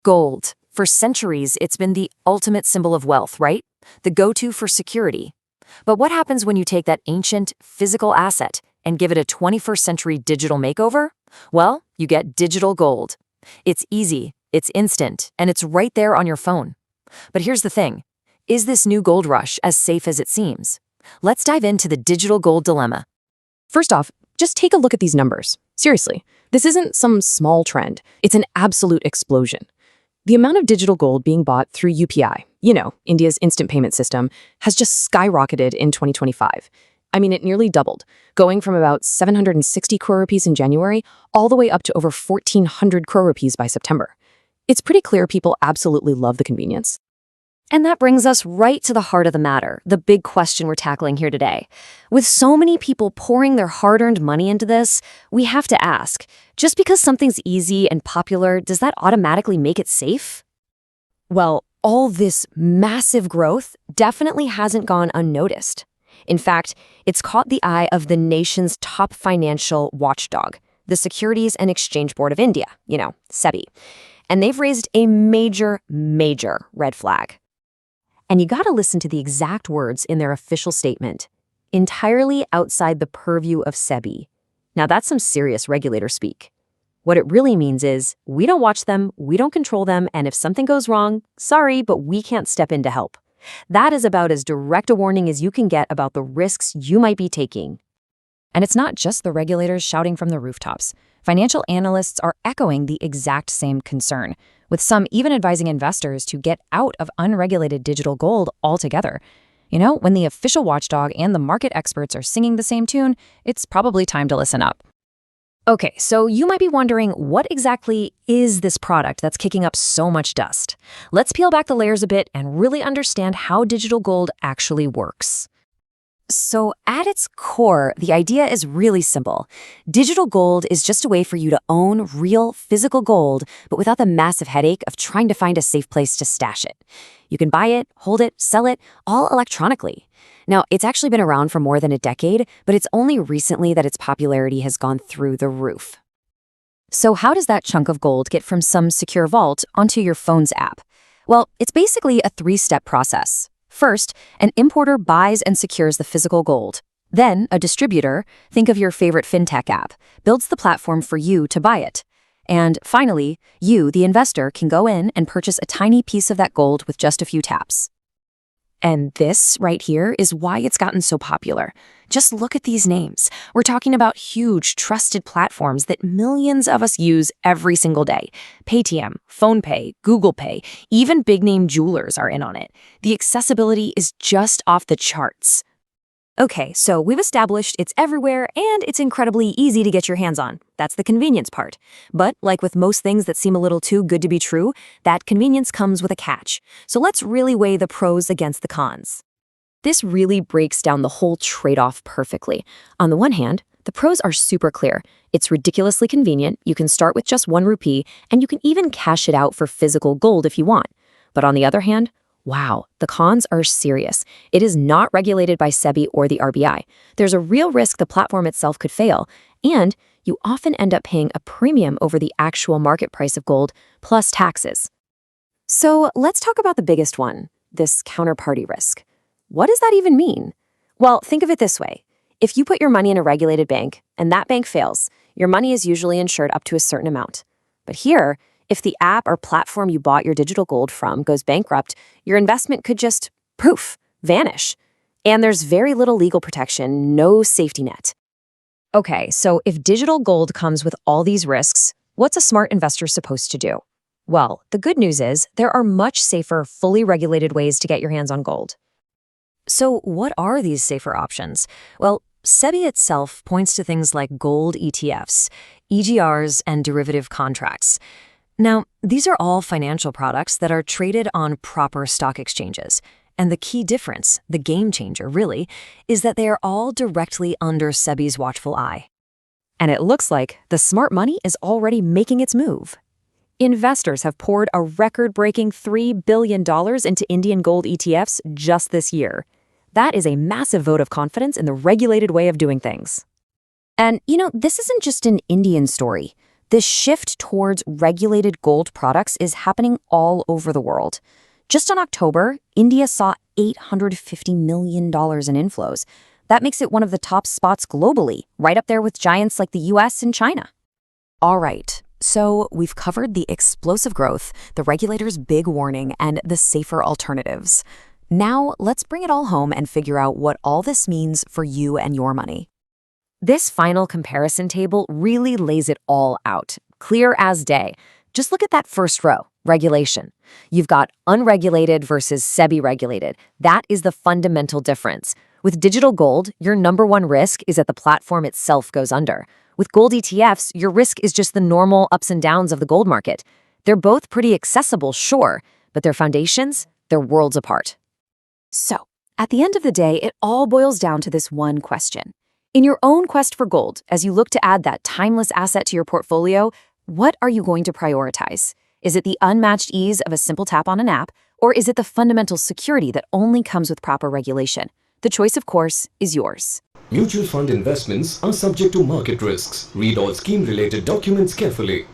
Gold. For centuries, it's been the ultimate symbol of wealth, right? The go-to for security. But what happens when you take that ancient, physical asset and give it a 21st century digital makeover? Well, you get digital gold. It's easy, it's instant, and it's right there on your phone. But here's the thing. Is this new gold rush as safe as it seems? Let's dive into the digital gold dilemma. First off, just take a look at these numbers. Seriously, this isn't some small trend. It's an absolute explosion. The amount of digital gold being bought through UPI, India's instant payment system, has just skyrocketed in 2025. I mean, it nearly doubled, going from about 760 crore rupees in January all the way up to over 1,400 crore rupees by September. It's pretty clear people absolutely love the convenience. And that brings us right to the heart of the matter, the big question we're tackling here today. With so many people pouring their hard-earned money into this, we have to ask, just because something's easy and popular, does that automatically make it safe? Well, all this massive growth definitely hasn't gone unnoticed. In fact, it's caught the eye of the nation's top financial watchdog, the Securities and Exchange Board of India, Sebi. And they've raised a major red flag. And you gotta listen to the exact words in their official statement. Entirely outside the purview of Sebi. Now that's some serious regulator speak. What it really means is, we don't watch them, we don't control them, and if something goes wrong, sorry, but we can't step in to help. That is about as direct a warning as you can get about the risks you might be taking. And it's not just the regulators shouting from the rooftops. Financial analysts are echoing the exact same concern, with some even advising investors to get out of unregulated digital gold altogether. When the official watchdog and the market experts are singing the same tune, it's probably time to listen up. Okay, so you might be wondering, what exactly is this product that's kicking up so much dust? Let's peel back the layers a bit and really understand how digital gold actually works. So at its core, the idea is really simple. Digital gold is just a way for you to own real physical gold, but without the massive headache of trying to find a safe place to stash it. You can buy it, hold it, sell it, all electronically. Now, it's actually been around for more than a decade, but it's only recently that its popularity has gone through the roof. So how does that chunk of gold get from some secure vault onto your phone's app? Well, it's basically a three-step process. First, an importer buys and secures the physical gold. Then, a distributor, think of your favorite fintech app, builds the platform for you to buy it. And finally, you, the investor, can go in and purchase a tiny piece of that gold with just a few taps. And this right here is why it's gotten so popular. Just look at these names. We're talking about huge, trusted platforms that millions of us use every single day. Paytm, PhonePe, Google Pay, even big-name jewelers are in on it. The accessibility is just off the charts. Okay, so we've established it's everywhere and it's incredibly easy to get your hands on. That's the convenience part. But like with most things that seem a little too good to be true, that convenience comes with a catch. So let's really weigh the pros against the cons. This really breaks down the whole trade-off perfectly. On the one hand, the pros are super clear. It's ridiculously convenient, you can start with just 1 rupee, and you can even cash it out for physical gold if you want. But on the other hand, wow, the cons are serious. It is not regulated by Sebi or the RBI. There's a real risk the platform itself could fail, and you often end up paying a premium over the actual market price of gold, plus taxes. So let's talk about the biggest one, this counterparty risk. What does that even mean? Well, think of it this way. If you put your money in a regulated bank, and that bank fails, your money is usually insured up to a certain amount. But here, if the app or platform you bought your digital gold from goes bankrupt, your investment could just, poof, vanish. And there's very little legal protection, no safety net. Okay, so if digital gold comes with all these risks, what's a smart investor supposed to do? Well, the good news is there are much safer, fully regulated ways to get your hands on gold. So what are these safer options? Well, Sebi itself points to things like gold ETFs, EGRs, and derivative contracts. Now, these are all financial products that are traded on proper stock exchanges. And the key difference, the game changer really, is that they are all directly under Sebi's watchful eye. And it looks like the smart money is already making its move. Investors have poured a record-breaking $3 billion into Indian gold ETFs just this year. That is a massive vote of confidence in the regulated way of doing things. And, this isn't just an Indian story. This shift towards regulated gold products is happening all over the world. Just in October, India saw $850 million in inflows. That makes it one of the top spots globally, right up there with giants like the US and China. All right, so we've covered the explosive growth, the regulator's big warning, and the safer alternatives. Now, let's bring it all home and figure out what all this means for you and your money. This final comparison table really lays it all out, clear as day. Just look at that first row, regulation. You've got unregulated versus Sebi regulated. That is the fundamental difference. With digital gold, your number one risk is that the platform itself goes under. With gold ETFs, your risk is just the normal ups and downs of the gold market. They're both pretty accessible, sure, but their foundations, they're worlds apart. So, at the end of the day, it all boils down to this one question. In your own quest for gold, as you look to add that timeless asset to your portfolio, what are you going to prioritize? Is it the unmatched ease of a simple tap on an app, or is it the fundamental security that only comes with proper regulation? The choice, of course, is yours. Mutual fund investments are subject to market risks. Read all scheme-related documents carefully.